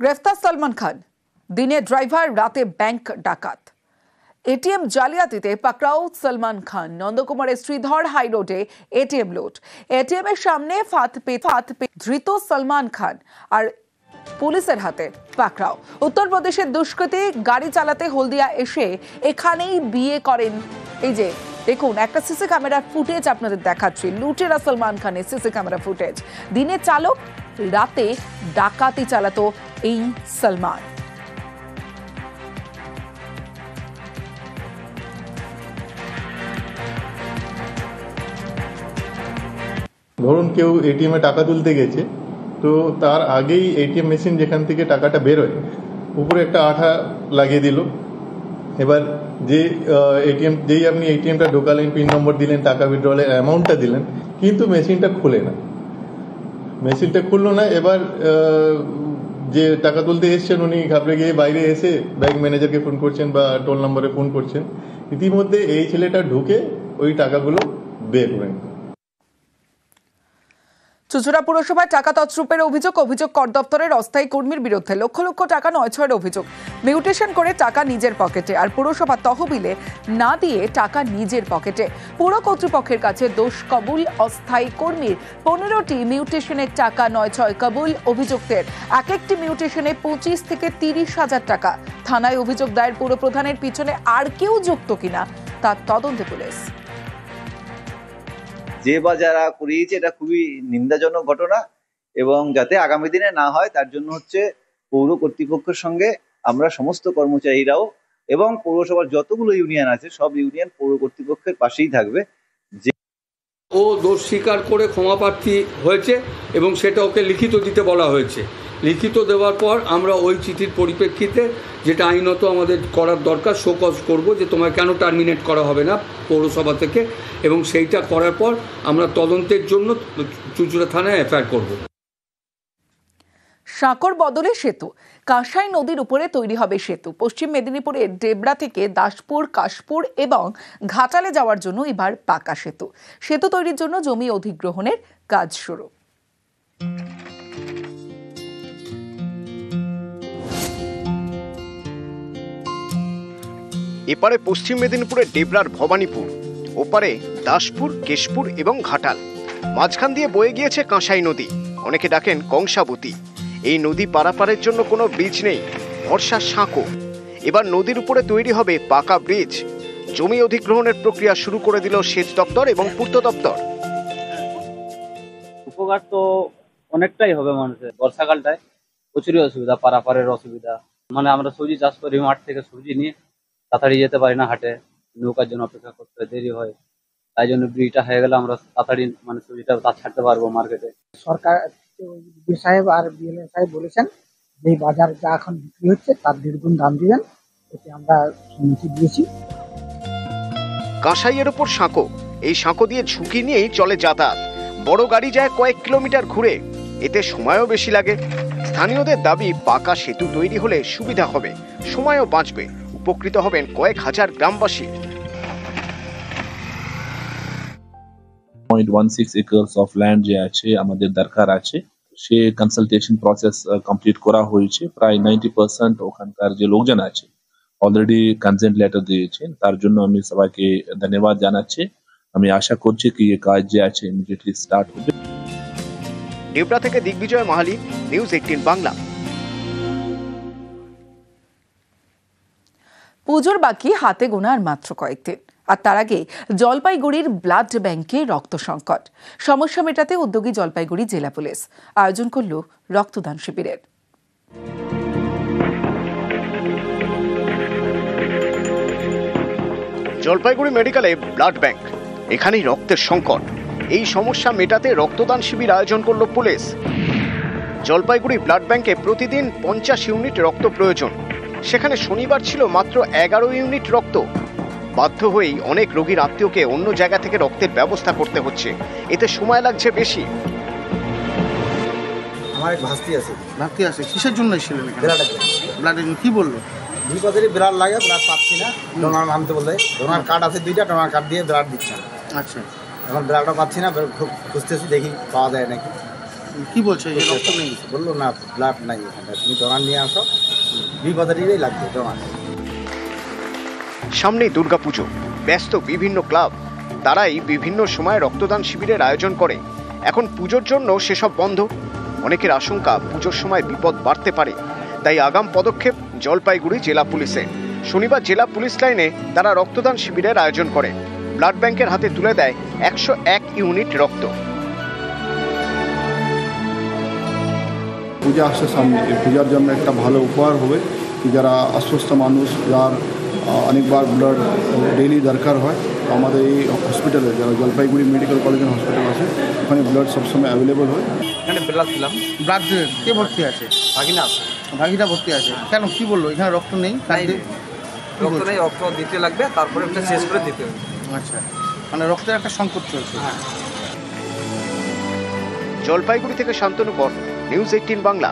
গ্রেফতার সলমান খান, দিনে ড্রাইভার, রাতে ব্যাংক ডাকাত। এটিএম জালিয়াতিতে পাকড়াও সলমান খান। নন্দকুমারের শ্রীধর হাই রোডে এটিএম লুট। এটিএম এর সামনে ফাঁদ পেতে ধৃত সলমান খান আর পুলিশের হাতে পাকড়াও। উত্তরপ্রদেশের দুষ্কৃতী গাড়ি চালাতে হলদিয়া এসে এখানেই বিয়ে করেন। এই যে দেখুন, একটা সিসি ক্যামেরার ফুটেজ আপনাদের দেখাচ্ছি। লুটেরা সলমান খানের সিসি ক্যামেরা ফুটেজ। দিনে চালক, রাতে ডাকাতি চালাতো এই সলমান। ধরুন কেউ এটিএমে টাকা তুলতে গেছে, তো তার আগেই এটিএম মেশিন যেখান থেকে টাকাটা বেরোয় উপরে একটা আঠা লাগিয়ে দিল। এবার যেই আপনি এটিএমটা ঢোকালেন, পিন নম্বর দিলেন, টাকা উইথড্রলের অ্যামাউন্টটা দিলেন, কিন্তু মেশিনটা খুললো না। এবার যে টাকা তুলতে এসছেন উনি ঘাবড়ে গিয়ে বাইরে এসে ব্যাংক ম্যানেজারকে ফোন করছেন বা টোল নম্বরে ফোন করছেন। ইতিমধ্যে এই ছেলেটা ঢুকে ওই টাকাগুলো বের করেন। চুঁচুড়া পুরসভায় টাকা তছরূপের অভিযোগ কর দপ্তরের অস্থায়ী কর্মীর বিরুদ্ধে। লক্ষ লক্ষ টাকা নয় ছয়ের অভিযোগ। মিউটেশন করে টাকা নিজের পকেটে, আর পুরসভা তহবিলে না দিয়ে টাকা নিজের পকেটে। পুর কর্তৃপক্ষের কাছে দোষ কবুল অস্থায়ী কর্মীর। 15টি মিউটেশনের টাকা নয় ছয় কবুল অভিযুক্তের। এক একটি মিউটেশনে 25 থেকে 30,000 টাকা। থানায় অভিযোগ দায়ের। পুর প্রধানের পিছনে আর কেউ যুক্ত কিনা তার তদন্তে পুলিশ। যে বা যারা করিয়েছে এটা খুবই নিন্দাজনক ঘটনা, এবং যাতে আগামী দিনে না হয় তার জন্য পৌর কর্তৃপক্ষের সঙ্গে আমরা সমস্ত কর্মচারীরাও এবং পৌরসভার যতগুলো ইউনিয়ন আছে সব ইউনিয়ন পৌর কর্তৃপক্ষের পাশেই থাকবে। যে ও দোষ স্বীকার করে ক্ষমা প্রার্থী হয়েছে এবং সেটা ওকে লিখিত দিতে বলা হয়েছে। লিখিত দেওয়ার পর আমরা ওই চিঠির পরিপ্রেক্ষিতে যেটা আইনত আমাদের করার দরকার, শোকজ করব যে তোমায় কেন টার্মিনেট করা হবে না পৌরসভা থেকে, এবং সেইটা করার পর আমরা তদন্তের জন্য চুঁচুড়া থানায় এফআইআর করব। সাঁকর বদলে সেতু। কাঁসাই নদীর উপরে তৈরি হবে সেতু। পশ্চিম মেদিনীপুরের ডেবরা থেকে দাসপুর, কাশপুর এবং ঘাটালে যাওয়ার জন্য এবার পাকা সেতু। সেতু তৈরির জন্য জমি অধিগ্রহণের কাজ শুরু। এপারে পশ্চিম মেদিনীপুরের ডেবরার ভবানীপুর, ওপারে দাসপুর, কেশপুর এবং ঘাটাল। মাঝখান দিয়ে বয়ে গিয়েছে কাঁসাই নদী, অনেকে ডাকেন কংসাবতী। এই নদী পারাপারের জন্য কোনো ব্রিজ নেই, ভরসা সাঁকো। এবার নদীর উপরে তৈরি হবে পাকা ব্রিজ। জমি অধিগ্রহণের প্রক্রিয়া শুরু করে দিল সেচ দপ্তর এবং পূর্ত দপ্তর। উপকার তো অনেকটাই হবে মানুষের। বর্ষাকালটায় প্রচুরই অসুবিধা, পারাপারের অসুবিধা। মানে আমরা সবজি চাষ করি, মাঠ থেকে সবজি নিয়ে তাড়াতাড়ি যেতে পারি না হাটে, নৌকার জন্য অপেক্ষা করতে দেরি হয়। তাই জন্য ব্রিজটা হয়ে গেলে আমরা তাড়াতাড়ি মানে সবজিটা ছাড়তে পারবো মার্কেটে। সরকার সাহেব আর বিএলএ সাহেব বলেছেন যে বাজার যা এখন বিক্রি হচ্ছে তার 1.5 গুণ দাম দিবেন, এতে আমরা সম্মতি দিয়েছি। কাঁসাইয়ের ওপর সাঁকো, এই সাঁকো দিয়ে ঝুঁকি নিয়েই চলে যাতায়াত। বড় গাড়ি যায় কয়েক কিলোমিটার ঘুরে, এতে সময়ও বেশি লাগে। স্থানীয়দের দাবি পাকা সেতু তৈরি হলে সুবিধা হবে, সময়ও বাঁচবে, উপকৃত হবেন কয়েক হাজার গ্রামবাসী। 0.16 একর্স অফ ল্যান্ড যে আছে আমাদের দরকার আছে, সে কনসালটেশন প্রসেস কমপ্লিট করা হয়েছে। প্রায় 90% ওখানকার যে লোকজন আছে অলরেডি কনসেন্ট লেটার দিয়েছেন। তার জন্য আমি সবাইকে ধন্যবাদ জানাচ্ছি। আমি আশা করছি কি এই কাজ যে আছে ইমিডিয়েটলি স্টার্ট হবে। ডেবরা থেকে দিগ্বিজয় মাহালি, নিউজ 18 বাংলা। পুজোর বাকি হাতে গোনা আর মাত্র কয়েকদিন, আর তার আগে জলপাইগুড়ির ব্লাড ব্যাংকে রক্ত সংকট। সমস্যা মেটাতে উদ্যোগী জলপাইগুড়ি জেলা পুলিশ আয়োজন করল রক্তদান শিবিরের। জলপাইগুড়ি মেডিকেলে ব্লাড ব্যাংক, এখানেই রক্তের সংকট। এই সমস্যা মেটাতে রক্তদান শিবির আয়োজন করল পুলিশ। জলপাইগুড়ি ব্লাড ব্যাংকে প্রতিদিন 50 ইউনিট রক্ত প্রয়োজন, সেখানে শনিবার ছিল মাত্র 11 ইউনিট রক্ত। বাধ্য হয়েই অনেক রোগীর আত্মীয়কে অন্য জায়গা থেকে রক্তের ব্যবস্থা করতে হচ্ছে, এতে সময় লাগছে বেশি। আমার এক ভাস্তি আছে। কিসের জন্য এসেছিলেন? ব্লাডের কি বললো? 2 বছরই ব্লাড লাগে, ব্লাড পাচ্ছি না, ডোনার আনতে বললে। ডোনার কার্ড আছে 2টা, ডোনার কার্ড দিয়ে ব্লাড দিচ্ছে। আচ্ছা, এখন ব্লাডটা পাচ্ছি না, খুব খুঁজতেছি, দেখি পাওয়া যায় নাকি। কি বলছে যে রক্ত নেই? বললো না ব্লাড নাই এখানে, তুমি ডোনার নিয়ে আসো, 20,000 লাগবে ডোনার। সামনেই দুর্গাপুজো, ব্যস্ত বিভিন্ন ক্লাব, তারাই বিভিন্ন সময় রক্তদান শিবিরের আয়োজন করে। এখন পুজোর জন্য সেসব বন্ধ। অনেকের আশঙ্কা পুজোর সময় বিপদ বাড়তে পারে, তাই আগাম পদক্ষেপ জলপাইগুড়ি জেলা পুলিশের। শনিবার জেলা পুলিশ লাইনে তারা রক্তদান শিবিরের আয়োজন করে। ব্লাড ব্যাংকের হাতে তুলে দেয় 101 ইউনিট রক্ত। পূজা আসছে সামনে, এই পূজার জন্য একটা ভালো উপহার হবে কি যারা অসুস্থ মানুষ, যার অনেকবার ব্লাড ডেইলি দরকার হয়, তো আমাদের এই হসপিটালে যারা Jalpaiguri medical college and hospital আছে ওখানে ব্লাড সবসময় অ্যাভেলেবল হয়। এখানে ব্লাড ছিলাম, ব্লাড কে ভর্তি আছে? ভাগিনা ভর্তি আছে। কেন, কি বললো এখানে রক্ত নেই? রক্ত নেই, রক্ত দিতে লাগবে, তারপরে ওটা শেষ করে দিতে হবে। আচ্ছা, মানে রক্তের একটা সংকট চলছে। জলপাইগুড়ি থেকে শান্তনু কর, নিউজ 18 বাংলা।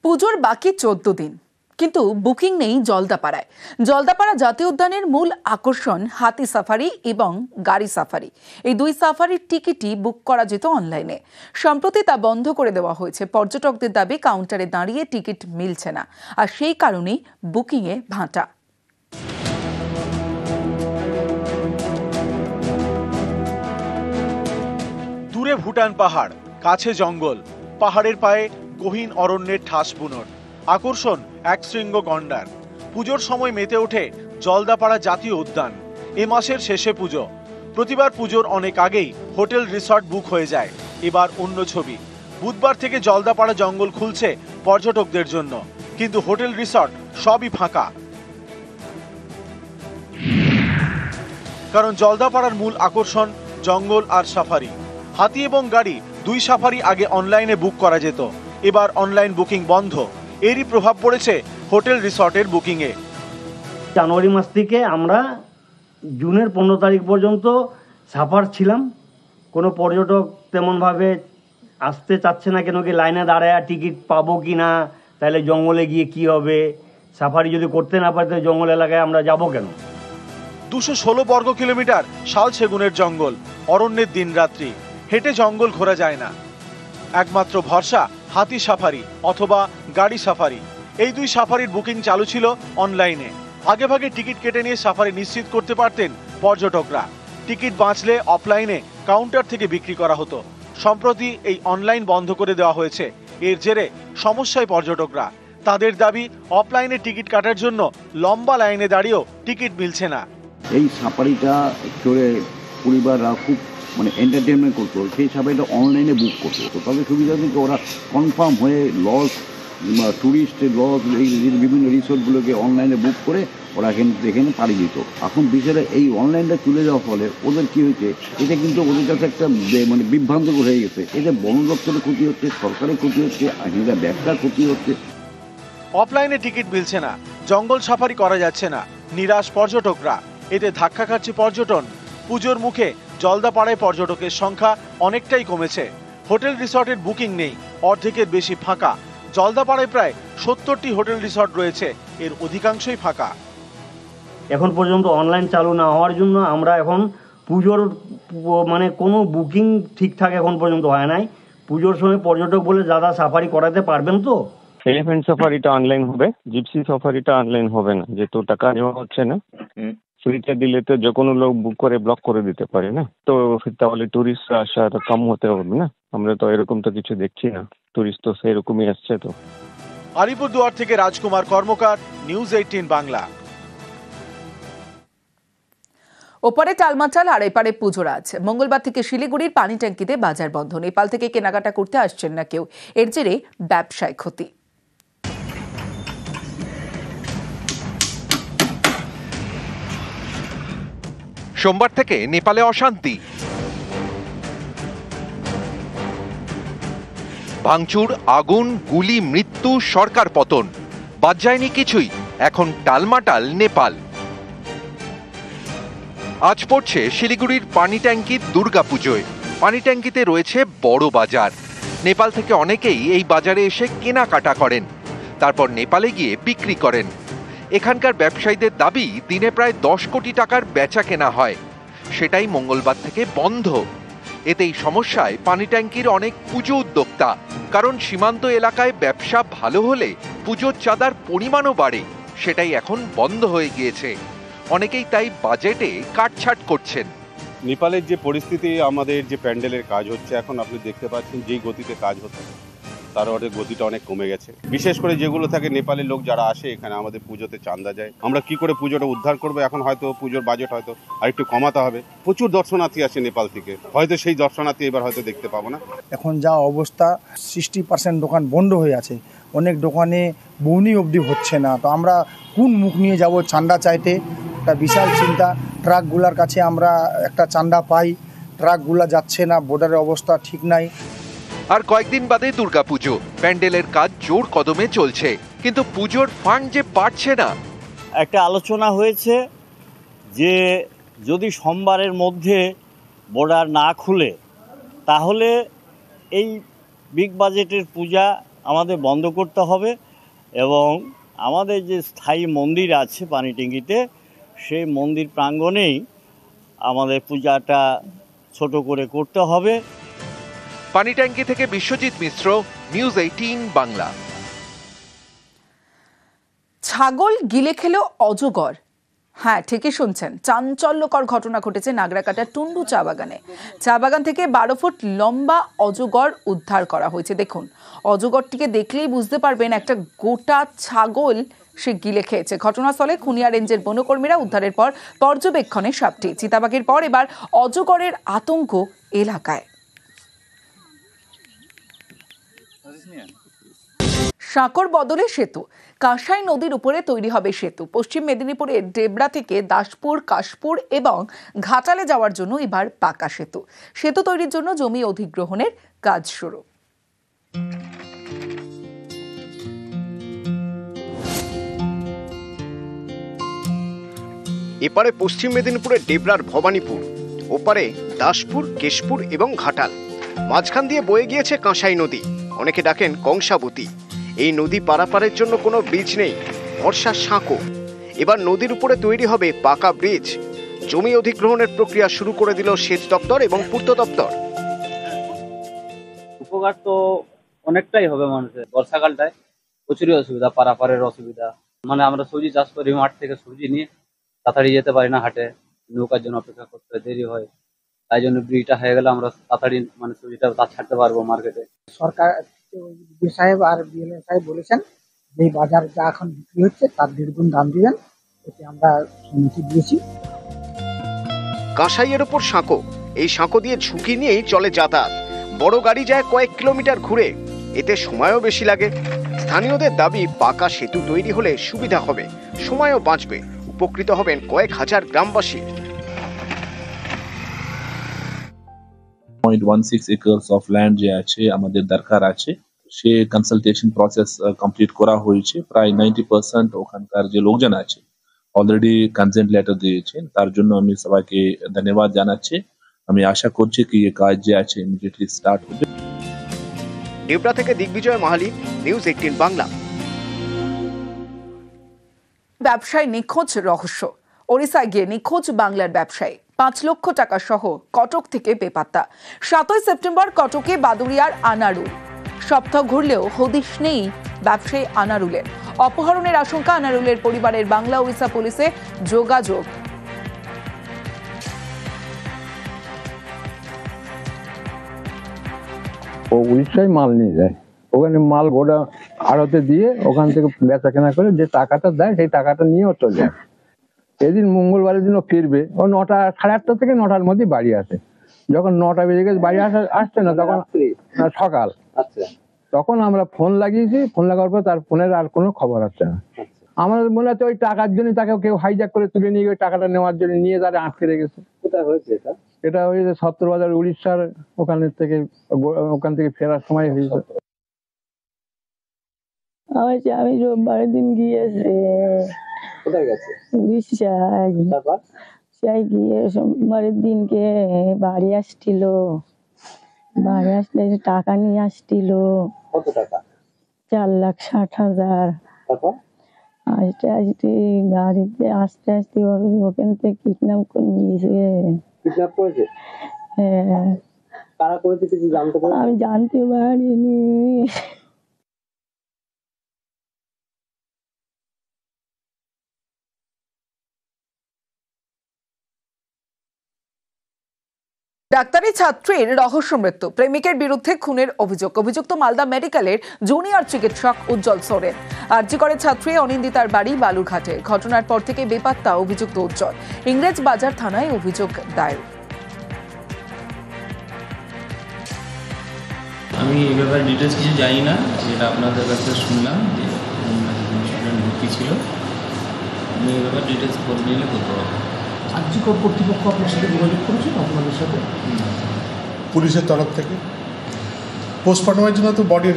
পুজোর বাকি 14 দিন, কিন্তু বুকিং নেই জলদাপাড়ায়। জলদাপাড়া জাতীয় উদ্যানের মূল আকর্ষণ হাতি সাফারি এবং গাড়ি সাফারি। এই দুই সাফারির টিকিটই বুক করা যেত অনলাইনে। সম্প্রতি তা বন্ধ করে দেওয়া হয়েছে। পর্যটকদের দাবি কাউন্টারে দাঁড়িয়ে টিকিট মিলছে না, আর সেই কারণেই বুকিংয়ে ভাঁটা। দূরে ভুটান পাহাড়, কাছে জঙ্গল, পাহাড়ের পায়ে গহীন অরণ্যের ঠাস বুনট, আকর্ষণ এক শৃঙ্গ গন্ডার। পুজোর সময় মেতে ওঠে জলদাপাড়া জাতীয় উদ্যান। এ মাসের শেষে পুজো। প্রতিবার পুজোর অনেক আগেই হোটেল রিসর্ট বুক হয়ে যায়। এবার অন্য ছবি। বুধবার থেকে জলদাপাড়া জঙ্গল খুলছে পর্যটকদের জন্য, কিন্তু হোটেল রিসর্ট সবই ফাঁকা। কারণ জলদাপাড়ার মূল আকর্ষণ জঙ্গল আর সাফারি। হাতি এবং গাড়ি দুই সাফারি আগে অনলাইনে বুক করা যেত, এবার অনলাইন বুকিং বন্ধ। এরই প্রভাব পড়েছে হোটেল রিসর্টের বুকিংয়ে। জানুয়ারি মাস থেকে আমরা জুনের 15 তারিখ পর্যন্ত সাফার ছিলাম। কোনো পর্যটক তেমনভাবে আসতে চাচ্ছে না, কেন কি লাইনে দাঁড়ায় টিকিট পাবো কি না, তাহলে জঙ্গলে গিয়ে কি হবে, সাফারি যদি করতে না পারে তাহলে জঙ্গল এলাকায় আমরা যাব কেন। 216 বর্গ কিলোমিটার শাল সেগুনের জঙ্গল, অরণ্যের দিন রাত্রি, হেঁটে জঙ্গল ঘোরা যায় না। একমাত্র ভরসা হাতি সাফারি অথবা গাড়ি সাফারি। এই দুই সাফারির বুকিং চালু ছিল অনলাইনে। আগেভাগে টিকিট কেটে নিয়ে সাফারি নিশ্চিত করতে পারতেন পর্যটকরা। টিকিট বাঁচলে অফলাইনে কাউন্টার থেকে বিক্রি করা হতো। সম্প্রতি এই অনলাইন বন্ধ করে দেওয়া হয়েছে। এর জেরে সমস্যায় পর্যটকরা। তাদের দাবি অফলাইনে টিকিট কাটার জন্য লম্বা লাইনে দাঁড়িয়েও টিকিট মিলছে না। এই সাফারিটা চড়ে পরিবাররা খুব এন্টারটেনমেন্ট করতো, সেই সাফারিটা অনলাইনে বুক করতো। তো তবে সুবিধা কিন্তু ওরা কনফার্ম হয়ে লজ ট্যুরিস্টের লজ এই বিভিন্ন রিসোর্টগুলোকে অনলাইনে বুক করে ওরা এখানে পাড়ি দিত। এখন বিষয়টা এই অনলাইনটা তুলে যাওয়ার ফলে ওদের কী হয়েছে, এটা কিন্তু ওদের কাছে একটা বিভ্রান্তকর হয়ে গেছে। এতে বন দপ্তরের ক্ষতি হচ্ছে, সরকারের ক্ষতি হচ্ছে, এখানকার ব্যবসার ক্ষতি হচ্ছে। অফলাইনে টিকিট মিলছে না, জঙ্গল সাফারি করা যাচ্ছে না, নিরাশ পর্যটকরা। এতে ধাক্কা খাচ্ছে পর্যটন। পুজোর মুখে জলদাপাড়ায় পর্যটকের সংখ্যা অনেকটাই কমেছে। হোটেল রিসর্টের বুকিং নেই, অর্ধেকের বেশি ফাঁকা। জলদাপাড়ায় প্রায় 70টি হোটেল রিসর্ট রয়েছে, এর অধিকাংশই ফাঁকা। এখন পর্যন্ত অনলাইন চালু না হওয়ার জন্য আমরা এখন পুজোর কোনো বুকিং ঠিকঠাক এখন পর্যন্ত হয় নাই। পুজোর সময় পর্যটক বলে দাদা সাফারি করাতে পারবেন তো? এলিফ্যান্ট সাফারিটা অনলাইন হবে, জিপসি সাফারিটা অনলাইন হবে না, যেহেতু টাকা নেওয়া হচ্ছে না। ফ্রিতে দিলে তো যে কোনো লোক বুক করে ব্লক করে দিতে পারে না, তো তাহলে টুরিস্ট আসার কম হতে হবে না। আমরা তো এরকম তো কিছু দেখছি না, টুরিস্ট তো সেরকমই আসছে। তো আলিপুরদুয়ার থেকে রাজকুমার কর্মকার, নিউজ 18 বাংলা। ওপারে টালমাটাল আর এপারে পুজোর আছে। মঙ্গলবার থেকে শিলিগুড়ির পানি ট্যাঙ্কিতে বাজার বন্ধ। নেপাল থেকে কেনাকাটা করতে আসছেন না কেউ। এর জেরে ব্যবসায় ক্ষতি। সোমবার থেকে নেপালে অশান্তি, ভাঙচুর, আগুন, গুলি, মৃত্যু, সরকার পতন। বাদ যায়নি কিছুই। এখন টালমাটাল নেপাল। আজ পড়ছে শিলিগুড়ির পানি ট্যাঙ্কির দুর্গাপুজোয়। পানি ট্যাঙ্কিতে রয়েছে বড় বাজার। নেপাল থেকে অনেকেই এই বাজারে এসে কেনাকাটা করেন, তারপর নেপালে গিয়ে বিক্রি করেন। এখানকার ব্যবসায়ীদের দাবি দিনে প্রায় 10 কোটি টাকার বেচা কেনা হয়। সেটাই মঙ্গলবার থেকে বন্ধ। এতেই সমস্যায় পানি ট্যাঙ্কির অনেক পুজো উদ্যোক্তা, কারণ সীমান্ত এলাকায় ব্যবসা ভালো হলে পুজোর চাঁদার পরিমাণও বাড়ে, সেটাই এখন বন্ধ হয়ে গিয়েছে। অনেকেই তাই বাজেটে কাটছাট করছেন। নেপালের যে পরিস্থিতি, আমাদের যে প্যান্ডেলের কাজ হচ্ছে এখন আপনি দেখতে পাচ্ছেন যেই গতিতে কাজ হচ্ছে তার গতিটা অনেক কমে গেছে। বিশেষ করে যেগুলো থাকে নেপালের লোক যারা আসে এখানে আমাদের পুজোতে চাঁদা যায়, আমরা কি করে পুজোটা উদ্ধার করবো? এখন হয়তো পুজোর বাজেট হয়তো আরেকটু কমাতে হবে। প্রচুর দর্শনার্থী আসে নেপাল থেকে, হয়তো সেই দর্শনার্থী এবার হয়তো দেখতে পাবো না। এখন যা অবস্থা 60% দোকান বন্ধ হয়ে আছে, অনেক দোকানে বউনি অবধি হচ্ছে না। তো আমরা কোন মুখ নিয়ে যাব চাঁদা চাইতে? একটা বিশাল চিন্তা। ট্রাকগুলার কাছে আমরা একটা চাঁদা পাই, ট্রাকগুলা যাচ্ছে না, বর্ডারের অবস্থা ঠিক নাই। আর কয়েকদিন বাদে দুর্গাপুজো, প্যান্ডেলের কাজ জোর কদমে চলছে, কিন্তু পুজোর ফান্ড যে বাড়ছে না। একটা আলোচনা হয়েছে যে যদি সোমবারের মধ্যে বর্ডার না খুলে তাহলে এই বিগ বাজেটের পূজা আমাদের বন্ধ করতে হবে এবং আমাদের যে স্থায়ী মন্দির আছে পানিট্যাঙ্কিতে সেই মন্দির প্রাঙ্গণেই আমাদের পূজাটা ছোট করে করতে হবে। পানিট্যাঙ্কি থেকে বিশ্বজিৎ মিশ্র, নিউজ 18 বাংলা। ছাগল গিলে খেলো অজগর। হ্যাঁ, ঠিকই শুনছেন, চাঞ্চল্যকর ঘটনা ঘটেছে নাগরাকাটার টুন্ডু চা বাগানে। চা বাগান থেকে 12 ফুট লম্বা অজগর উদ্ধার করা হয়েছে। দেখুন, অজগরটিকে দেখলেই বুঝতে পারবেন একটা গোটা ছাগল সে গিলে খেয়েছে। ঘটনাস্থলে খুনিয়া রেঞ্জের বনকর্মীরা উদ্ধারের পর পর্যবেক্ষণে সাপটি। চিতাবাঘের পর এবার অজগরের আতঙ্ক এলাকায়। সাঁকর বদলে সেতু, কাঁসাই নদীর উপরে তৈরি হবে সেতু। পশ্চিম মেদিনীপুরের ডেবরা থেকে দাসপুর, কাশপুর এবং ঘাটালে যাওয়ার জন্য এবার পাকা সেতু। সেতু তৈরির জন্য জমি অধিগ্রহণের কাজ শুরু। এপারে পশ্চিম মেদিনীপুরের ডেবরার ভবানীপুর, ওপারে দাসপুর, কেশপুর এবং ঘাটাল। মাঝখান দিয়ে বয়ে গিয়েছে কাঁসাই নদী, অনেকে ডাকেন কংসাবতী। এই নদী পারাপারের জন্য কোনো ব্রিজ নেই, ভরসা সাঁকো। এবার নদীর উপরে তৈরি হবে পাকা ব্রিজ। জমি অধিগ্রহণের প্রক্রিয়া শুরু করে দিল সেচ দপ্তর এবং পূর্ত দপ্তর। উপকার তো অনেকটাই হবে মানুষের। বর্ষাকালটায় প্রচুরই অসুবিধা, পারাপারের অসুবিধা। মানে আমরা সবজি চাষ করি, মাঠ থেকে সবজি নিয়ে তাড়াতাড়ি যেতে পারি না হাটে, নৌকার জন্য অপেক্ষা করতে দেরি হয়। তাই জন্য ব্রিজটা হয়ে গেলে আমরা তাড়াতাড়ি মানে সবজিটা ছাড়তে পারবো মার্কেটে। সরকার সাহেব আর বিএলএ সাহেব বলেছেন যে বাজার যা এখন বিক্রি হচ্ছে তার 1.5 গুণ দাম দিবেন, এতে আমরা সম্মতি দিয়েছি। কাঁসাইয়ের ওপর সাঁকো, এই সাঁকো দিয়ে ঝুঁকি নিয়েই চলে যাতায়াত। বড় গাড়ি যায় কয়েক কিলোমিটার ঘুরে, এতে সময়ও বেশি লাগে। স্থানীয়দের দাবি পাকা সেতু তৈরি হলে সুবিধা হবে, সময়ও বাঁচবে, উপকৃত হবেন কয়েক হাজার গ্রামবাসী। 0.16 acres of land যে আছে আমাদের দরকার আছে, সে কনসালটেশন প্রসেস কমপ্লিট করা হয়েছে। প্রায় 90% ওখানকার যে লোকজন আছে অলরেডি কনসেন্ট লেটার দিয়েছেন, তার জন্য আমি সবাইকে ধন্যবাদ জানাচ্ছি। আমি আশা করছি কি এই কাজ যে আছে ইমিডিয়েটলি স্টার্ট হবে। ডেবরা থেকে দিগ্বিজয় মাহালি, নিউজ 18 বাংলা। ব্যবসায় নিখোঁজ রহস্য। ওড়িশায় গিয়ে নিখোঁজ বাংলার ব্যবসায়ী, 5 লক্ষ টাকা সহ কটক থেকে বেপাত্তা। 7 সেপ্টেম্বর কটকে বাদুড়িয়ার আনারুল। সপ্তাহ ঘুরলেও হদিশ নেই ব্যবসায়ী আনারুলের। অপহরণের আশঙ্কা। আনারুলের পরিবারের বাংলা ওড়িশা পুলিশে যোগাযোগ। ও উড়িষ্যায় মাল নিয়ে যায়, ওখানে মাল গোডা আড়তে দিয়ে ওখান থেকে বেচা কেনা করে যে টাকাটা দেয় সেই টাকাটা নিয়ে ও চলে যায়। এদিন মঙ্গলবারের দিন ও ফিরবে, ও 9টা, 8:30 থেকে 9টার মধ্যে বাড়ি আসে। যখন 9টা বেজে গেছে বাড়ি আসছে না, তখন সকাল। তখন আমরা ফোন লাগিয়েছি, ফোন লাগার পর তার ফোনের আর কোনো খবর আসছে না। আমাদের মনে হচ্ছে ওই টাকার জন্য তাকে কেউ হাইজ্যাক করে তুলে নিয়ে ওই টাকাটা নেওয়ার জন্য নিয়ে তারা আটকে রেখেছে। কোথায় হয়েছে এটা? এটা হয়েছে সত্তরবাজার, উড়িষ্যার ওখান থেকে ফেরার সময় হয়েছে। আমি রোববারের দিন গিয়েছি। কোথায় গেছে? উড়িষ্যায়। সেই গিয়ে সোমবারের দিনকে বাড়ি আসছিল। বাড়ি আসলে টাকা নিয়ে আসছিল। কত টাকা? 4,60,000। তারপর আসতে আসতে গাড়িতে আসতে আসতে ওখান থেকে কিডন্যাপ করে নিয়েছে। কিডন্যাপ করেছে? হ্যাঁ, কারা করেছে কিছু জানতে পারো? আমি জানতে পারিনি। ডাক্তারি ছাত্রীর রহস্য মৃত্যু, প্রেমিকের বিরুদ্ধে খুনের অভিযোগ। অভিযুক্ত মালদা মেডিকেলের জুনিয়র চিকিৎসক উজ্জ্বল সোরেন। আরজিকরের ছাত্রী অনিন্দিতার বাড়ি বালুরঘাটে। ঘটনার পর থেকে বেপাত্তা অভিযুক্ত উজ্জ্বল। ইংরেজ বাজার থানায় অভিযোগ দায়ের। আমি এই ব্যাপারে ডিটেলস কিছু জানি না, যেটা আপনাদের কাছ থেকে শুনলাম যে ভর্তি ছিল। আমি এই ব্যাপারে ডিটেলস বলতে নিলে বলতে পারবো। আরজিকর কর্তৃপক্ষ আপনার সাথে যোগাযোগ করেছেন? আপনাদের সাথে পুলিশের তরফ থেকে পোস্টমর্টমের জন্য তো বডি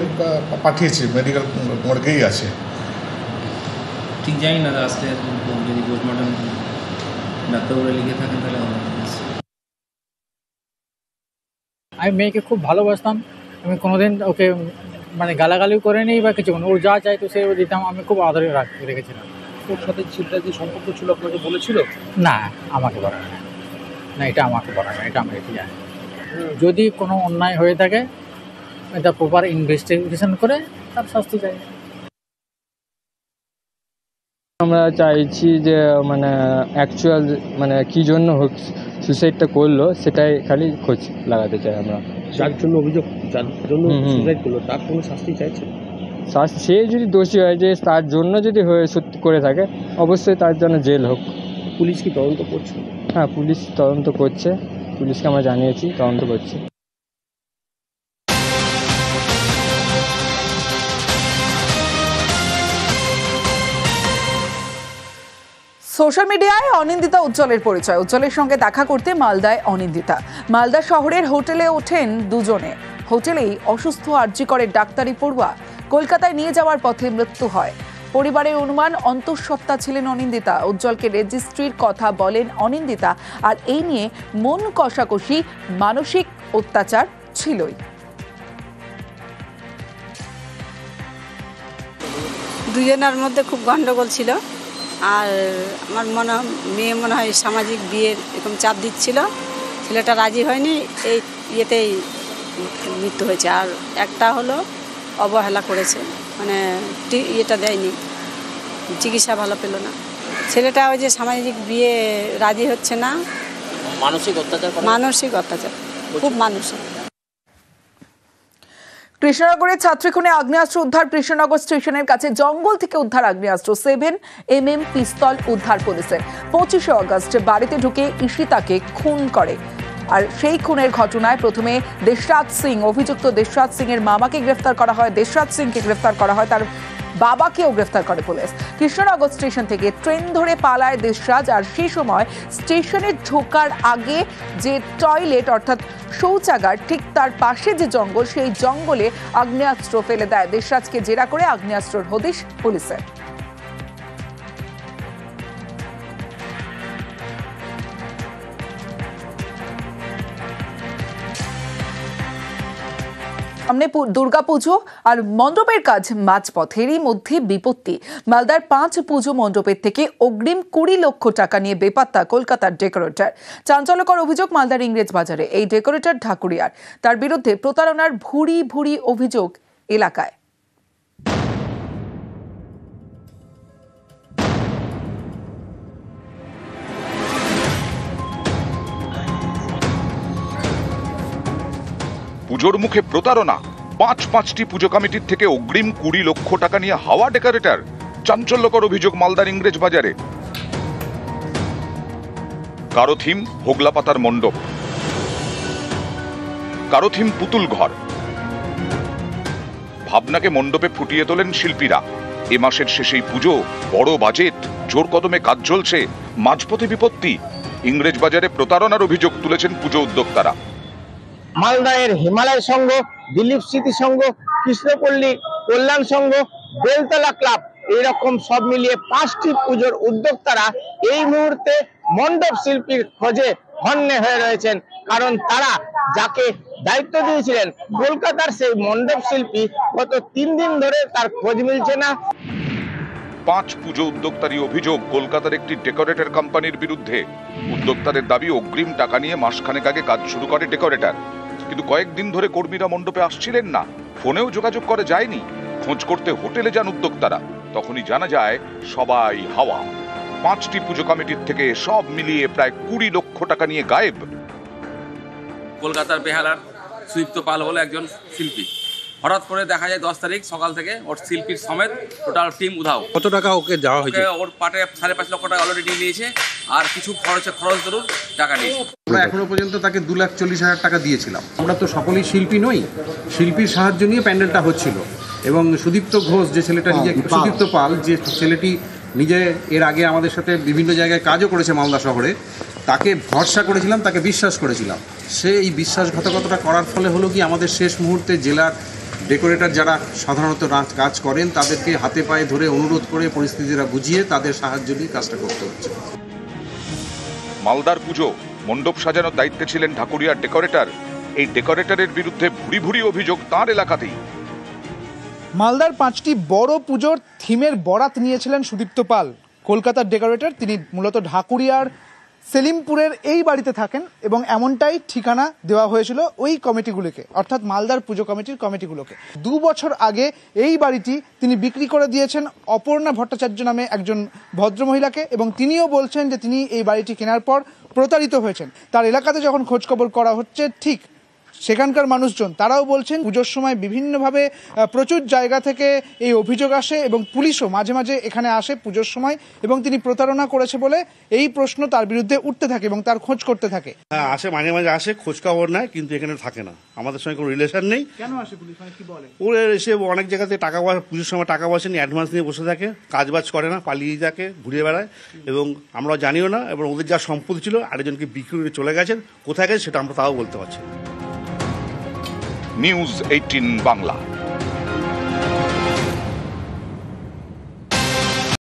পাঠিয়েছে, মেডিকেল মর্গেই আছে। ঠিক জানি না, আসলে যদি পোস্টমর্টম ডাক্তারবাবুরা লিখে থাকেন তাহলে হবে। আমি মেয়েকে খুব ভালোবাসতাম, আমি কোনোদিন ওকে মানে গালাগালিও করিনি বা কিছু, ওর যা চাইতো সে দিতাম। আমি খুব আদরে রেখেছিলাম। ওর সাথে ছিপটা যে সম্পর্ক ছিল আপনাকে বলেছিল? না, আমাকে বলে না, এটা আমাকে বলে না, এটা আমি একটু জানি। যদি কোনো অন্যায় হয়ে থাকে এটা প্রপার ইনভেস্টিগেশন করে তার শাস্তি চাই। আমরা চাইছি যে মানে অ্যাকচুয়াল মানে কী জন্য সুসাইডটা করলো সেটাই খালি খোঁজ লাগাতে চাই আমরা। যার জন্য অভিযোগ, যার জন্য সুসাইড করলো তার কোনো শাস্তি চাইছে? সে যদি দোষী হয়, যে তার জন্য যদি হয়ে সত্যি করে থাকে, অবশ্যই তার জন্য জেল হোক। পুলিশ কি তদন্ত করছে? হ্যাঁ, পুলিশ তদন্ত করছে, পুলিশকে আমরা জানিয়েছি, তদন্ত করছে। সোশ্যাল মিডিয়ায় অনিন্দিতা উজ্জ্বলের পরিচয়। উজ্জ্বলের সঙ্গে দেখা করতে মালদায় অনিন্দিতা। মালদা শহরের হোটেলে ওঠেন দুজনে। হোটেলেই অসুস্থ আরজিকরের ডাক্তারি পড়ুয়া কলকাতায় নিয়ে যাওয়ার পথে মৃত্যু হয়। পরিবারের অনুমান অন্তঃসত্ত্বা ছিলেন অনিন্দিতা। উজ্জ্বলকে রেজিস্ট্রির কথা বলেন অনিন্দিতা, আর এই নিয়ে মন কষাকষি, মানসিক অত্যাচার ছিলই। দুজনের মধ্যে খুব গন্ডগোল ছিল, আর আমার মেয়ে মনে হয় সামাজিক বিয়ের এরকম চাপ দিচ্ছিল, ছেলেটা রাজি হয়নি, এই ইয়েতেই মৃত্যু হয়েছে। আর একটা হলো অবহেলা করেছে, মানে ইয়েটা দেয়নি, চিকিৎসা ভালো পেল না। ছেলেটা ওই যে সামাজিক বিয়ে রাজি হচ্ছে না, মানসিক অত্যাচার খুব মানসিক। কৃষ্ণনগরের ছাত্রী খুনে আগ্নেয়াস্ত্র উদ্ধার। কৃষ্ণনগর স্টেশনের কাছে জঙ্গল থেকে উদ্ধার আগ্নেয়াস্ত্র। 7mm পিস্তল উদ্ধার পুলিশের। 25শে আগস্ট বাড়িতে ঢুকে ঈশিতাকে খুন করে। আর সেই খুনের ঘটনায় প্রথমে দেশরাজ সিং, অভিযুক্ত দেশরাজ সিং এর মামাকে গ্রেফতার করা হয়, দেশরাজ সিংকে গ্রেফতার করা হয়, তার বাবাকেও গ্রেফতার করে পুলিশ। কৃষ্ণনগর স্টেশন থেকে ট্রেন ধরে পালায় দেশরাজ। আর সেই সময় স্টেশনে ঢোকার আগে যে টয়লেট অর্থাৎ শৌচাগার, ঠিক তার পাশে যে জঙ্গল, সেই জঙ্গলে আগ্নেয়াস্ত্র ফেলে দেয়। দেশরাজকে জেরা করে আগ্নেয়াস্ত্রের হদিশ পুলিশের। সামনে দুর্গাপুজো আর মণ্ডপের কাজ মাঝপথেরই মধ্যে বিপত্তি। মালদার 5 পুজো মণ্ডপের থেকে অগ্রিম 20 লক্ষ টাকা নিয়ে বেপাত্তা কলকাতার ডেকোরেটর। চাঞ্চল্যকর অভিযোগ মালদার ইংরেজ বাজারে। এই ডেকোরেটর ঢাকুরিয়ার। তার বিরুদ্ধে প্রতারণার ভুরি ভুরি অভিযোগ এলাকায়। পুজোর মুখে প্রতারণা। 5টি পুজো কমিটির থেকে অগ্রিম 20 লক্ষ টাকা নিয়ে হাওয়া ডেকোরেটর। চাঞ্চল্যকর অভিযোগ মালদার ইংরেজ বাজারে। কারো থিম হোগলা পাতার মণ্ডপ, কারো থিম পুতুল ঘর। ভাবনাকে মণ্ডপে ফুটিয়ে তোলেন শিল্পীরা। এ মাসের শেষেই পুজো, বড় বাজেট, জোর কদমে কাজ চলছে, মাঝপথে বিপত্তি। ইংরেজ বাজারে প্রতারণার অভিযোগ তুলেছেন পুজো উদ্যোক্তারা। মালদায়ের হিমালয় সংঘ, দিলীপ স্মৃতি সংঘ, কৃষ্ণপল্লী কল্যাণ সংঘ, বেলতলা ক্লাব, এইরকম সব মিলিয়ে 5টি পুজোর উদ্যোক্তারা এই মুহূর্তে মণ্ডপ শিল্পীর খোঁজে হন্যে হয়ে রয়েছেন। কারণ তারা যাকে দায়িত্ব দিয়েছিলেন কলকাতার সেই মণ্ডপ শিল্পী গত 3 দিন ধরে তার খোঁজ মিলছে না। 5 পুজো উদ্যোক্তারই অভিযোগ কলকাতার একটি ডেকোরেটর কোম্পানির বিরুদ্ধে। উদ্যোক্তাদের দাবি অগ্রিম টাকা নিয়ে মাসখানেক আগে কাজ শুরু করে ডেকোরেটর, কিন্তু কয়েকদিন ধরে কর্মীরা মণ্ডপে আসছিলেন না, ফোনেও যোগাযোগ করা যায়নি। খোঁজ করতে হোটেলে যান উদ্যোক্তারা, তখনই জানা যায় সবাই হাওয়া। 5টি পুজো কমিটির থেকে সব মিলিয়ে প্রায় 20 লক্ষ টাকা নিয়ে গায়েব। কলকাতার বেহালার সুদীপ্ত পাল হলো একজন শিল্পী, হঠাৎ করে দেখা যায় 10 তারিখ সকাল থেকে ওর শিল্পীর সমেত টোটাল টিম উধাও। কত টাকা ওকে দেওয়া হয়েছে? ওর পাটে 5.5 লক্ষ টাকা অলরেডি নিয়েছে, আর কিছু খরচ ধরুন টাকা নিয়েছে। আমরা এখনো পর্যন্ত তাকে 2,40,000 টাকা দিয়েছিলাম। আমরা তো সকলেই শিল্পী নই, শিল্পীর সাহায্য নিয়ে প্যান্ডেলটা হচ্ছিল। এবং সুদীপ্ত ঘোষ যে ছেলেটা সুদীপ্ত পাল যে ছেলেটি নিজে এর আগে আমাদের সাথে বিভিন্ন জায়গায় কাজও করেছে মালদা শহরে, তাকে ভরসা করেছিলাম, তাকে বিশ্বাস করেছিলাম। সে এই বিশ্বাসঘাতকতাটা করার ফলে হলো কি, আমাদের শেষ মুহূর্তে জেলার ডেকোরেটর যারা সাধারণত কাজ করেন তাদেরকে হাতে পায়ে ধরে অনুরোধ করে পরিস্থিতিটা বুঝিয়ে তাদের সাহায্য নিয়ে কাজটা করতে হচ্ছে। মালদার পুজো মণ্ডপ সাজানোর দায়িত্বে ছিলেন ঢাকুরিয়ার ডেকোরেটর। এই ডেকোরেটরের বিরুদ্ধে ভুরি ভুরি অভিযোগ তাঁর এলাকাতেই। মালদার 5টি বড় পুজোর থিমের বরাত নিয়েছিলেন সুদীপ্ত পাল, কলকাতার ডেকোরেটর। তিনি মূলত ঢাকুরিয়ার সেলিমপুরের এই বাড়িতে থাকেন এবং এমনটাই ঠিকানা দেওয়া হয়েছিল ওই কমিটিগুলোকে, অর্থাৎ মালদার পুজো কমিটির কমিটিগুলোকে। 2 বছর আগে এই বাড়িটি তিনি বিক্রি করে দিয়েছেন অপর্ণা ভট্টাচার্য নামে একজন ভদ্রমহিলাকে, এবং তিনিও বলছেন যে তিনি এই বাড়িটি কেনার পর প্রতারিত হয়েছেন। তার এলাকাতে যখন খোঁজখবর করা হচ্ছে, ঠিক সেখানকার মানুষজন তারাও বলছেন পুজোর সময় বিভিন্নভাবে প্রচুর জায়গা থেকে এই অভিযোগ আসে এবং পুলিশও মাঝে মাঝে এখানে আসে পুজোর সময়, এবং তিনি প্রতারণা করেছে বলে এই প্রশ্ন তার বিরুদ্ধে উঠতে থাকে এবং তার খোঁজ করতে থাকে। হ্যাঁ, আসে, মাঝে মাঝে আসে, খোঁজ খবর নেয়, কিন্তু এখানে থাকে না, আমাদের সঙ্গে কোনো রিলেশন নেই। কেন আসে পুলিশ, কি বলে? ওরা এসে অনেক জায়গাতে টাকা পুজোর সময় টাকা পয়সা নিয়ে অ্যাডভান্স নিয়ে বসে থাকে, কাজ বাজ করে না, পালিয়ে থাকে, ঘুরে বেড়ায়, এবং আমরা জানিও না। এবং ওদের যা সম্পত্তি ছিল আরেকজনকে বিক্রি করে চলে গেছেন, কোথায় গেছে সেটা আমরা তাও বলতে পারছি না। নিউজ 18 বাংলা।